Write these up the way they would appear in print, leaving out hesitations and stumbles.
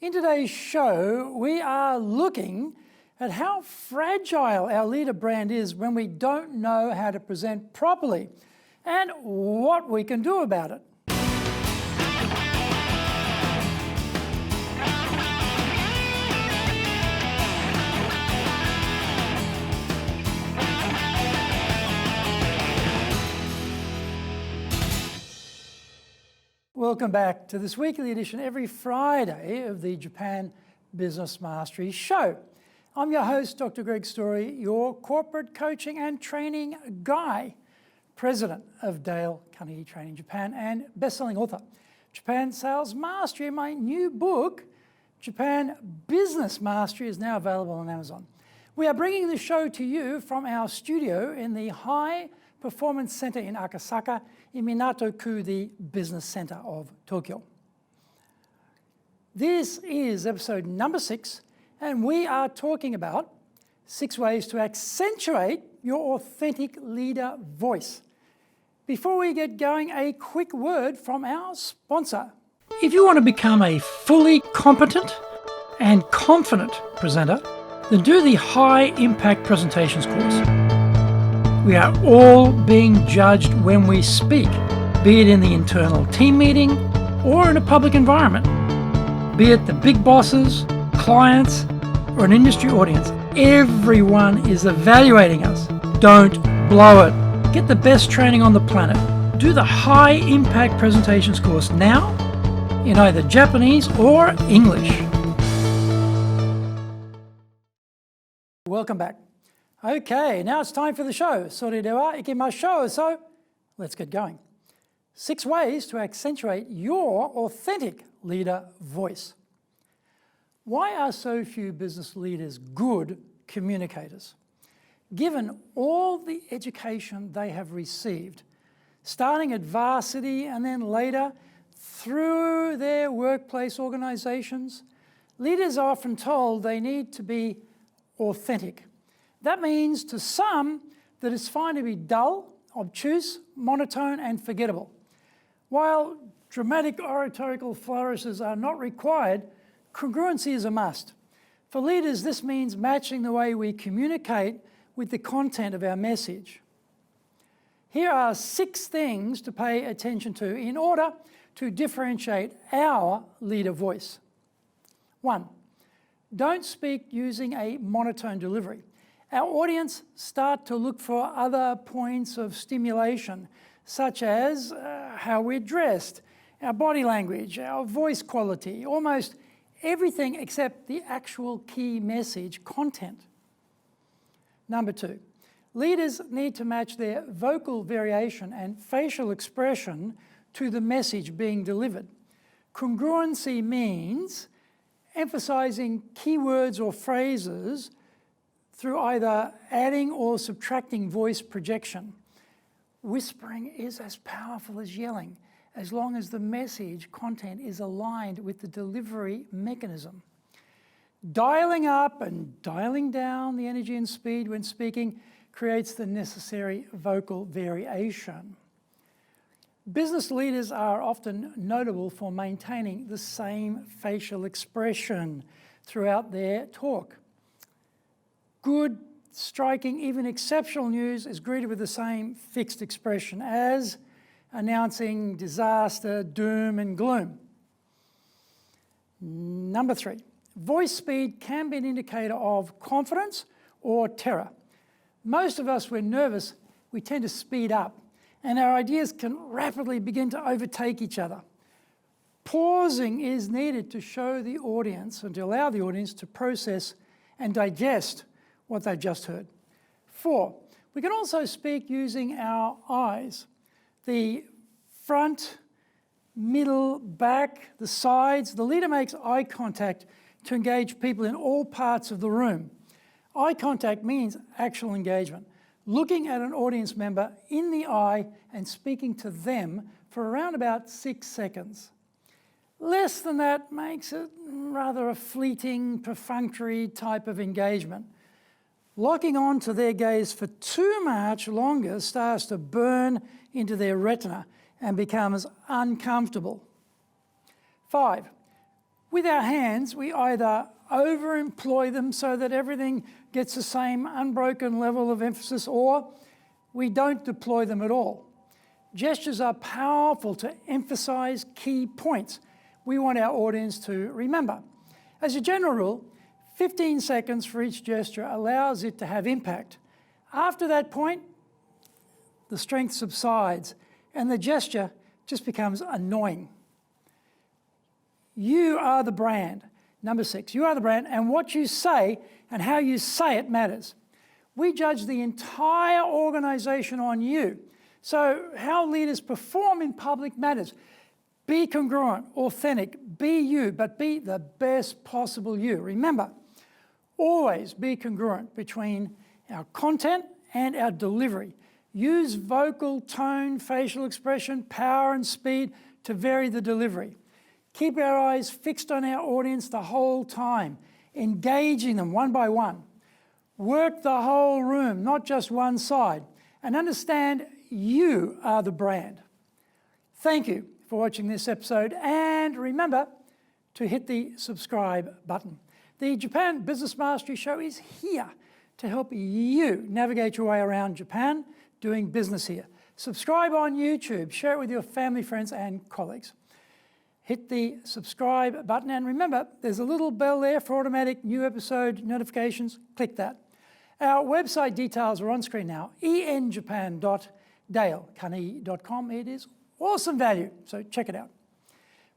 In today's show, we are looking at how fragile our leader brand is when we don't know how to present properly and what we can do about it. Welcome back to this weekly edition every Friday of the Japan Business Mastery Show. I'm your host, Dr. Greg Story, your corporate coaching and training guy, president of Dale Carnegie Training Japan and best-selling author, Japan Sales Mastery. My new book, Japan Business Mastery, is now available on Amazon. We are bringing the show to you from our studio in the High Performance Center in Akasaka, in Minato-ku, the business center of Tokyo. This is episode number 6, and we are talking about 6 ways to accentuate your authentic leader voice. Before we get going, a quick word from our sponsor. If you want to become a fully competent and confident presenter, then do the High Impact Presentations course. We are all being judged when we speak, be it in the internal team meeting or in a public environment, be it the big bosses, clients, or an industry audience. Everyone is evaluating us. Don't blow it. Get the best training on the planet. Do the High Impact Presentations course now in either Japanese or English. Welcome back. Okay, now it's time for the show. Soredewa, ikimasho. So let's get going. 6 ways to accentuate your authentic leader voice. Why are so few business leaders good communicators? Given all the education they have received, starting at varsity and then later through their workplace organizations, leaders are often told they need to be authentic. That means to some that it's fine to be dull, obtuse, monotone and forgettable. While dramatic oratorical flourishes are not required, congruency is a must. For leaders, this means matching the way we communicate with the content of our message. Here are 6 things to pay attention to in order to differentiate our leader voice. 1, don't speak using a monotone delivery. Our audience start to look for other points of stimulation, such as how we're dressed, our body language, our voice quality, almost everything except the actual key message content. Number 2, leaders need to match their vocal variation and facial expression to the message being delivered. Congruency means emphasizing keywords or phrases through either adding or subtracting voice projection. Whispering is as powerful as yelling, as long as the message content is aligned with the delivery mechanism. Dialing up and dialing down the energy and speed when speaking creates the necessary vocal variation. Business leaders are often notable for maintaining the same facial expression throughout their talk. Good, striking, even exceptional news is greeted with the same fixed expression as announcing disaster, doom, and gloom. Number 3, voice speed can be an indicator of confidence or terror. Most of us, when nervous, we tend to speed up, and our ideas can rapidly begin to overtake each other. Pausing is needed to show the audience and to allow the audience to process and digest what they've just heard. 4, we can also speak using our eyes. The front, middle, back, the sides. The leader makes eye contact to engage people in all parts of the room. Eye contact means actual engagement, looking at an audience member in the eye and speaking to them for around about 6 seconds. Less than that makes it rather a fleeting, perfunctory type of engagement. Locking on to their gaze for too much longer starts to burn into their retina and becomes uncomfortable. 5, With our hands, we either overemploy them so that everything gets the same unbroken level of emphasis, or we don't deploy them at all. Gestures are powerful to emphasize key points we want our audience to remember. As a general rule, 15 seconds for each gesture allows it to have impact. After that point, the strength subsides and the gesture just becomes annoying. You are the brand. Number 6, you are the brand, and what you say and how you say it matters. We judge the entire organization on you. So how leaders perform in public matters. Be congruent, authentic, be you, but be the best possible you. Remember, always be congruent between our content and our delivery. Use vocal tone, facial expression, power and speed to vary the delivery. Keep our eyes fixed on our audience the whole time, engaging them one by one. Work the whole room, not just one side, and understand you are the brand. Thank you for watching this episode, and remember to hit the subscribe button. The Japan Business Mastery Show is here to help you navigate your way around Japan doing business here. Subscribe on YouTube, share it with your family, friends, and colleagues. Hit the subscribe button, and remember, there's a little bell there for automatic new episode notifications. Click that. Our website details are on screen now, enjapan.dalecarnegie.com. It is awesome value, so check it out.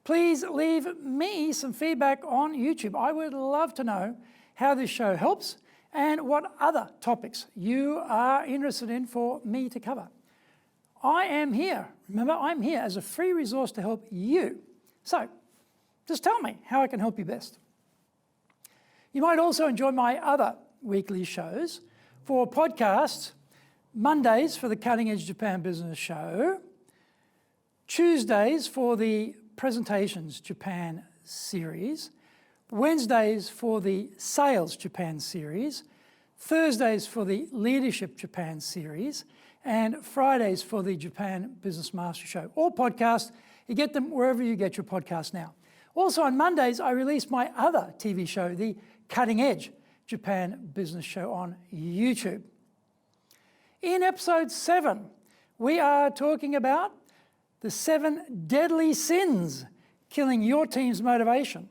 Please leave me some feedback on YouTube. I would love to know how this show helps and what other topics you are interested in for me to cover. I am here, remember, I'm here as a free resource to help you. So just tell me how I can help you best. You might also enjoy my other weekly shows. For podcasts, Mondays for the Cutting Edge Japan Business Show, Tuesdays for the Presentations Japan series, Wednesdays for the Sales Japan series, Thursdays for the Leadership Japan series, and Fridays for the Japan Business Master Show. All podcasts, you get them wherever you get your podcasts now. Also on Mondays, I release my other TV show, the Cutting Edge Japan Business Show on YouTube. In episode 7, we are talking about the 7 deadly sins killing your team's motivation.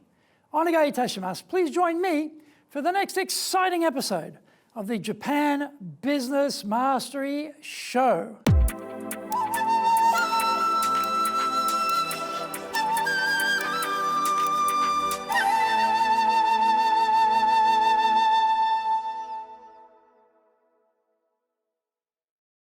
Onegai itashimasu. Please join me for the next exciting episode of the Japan Business Mastery Show.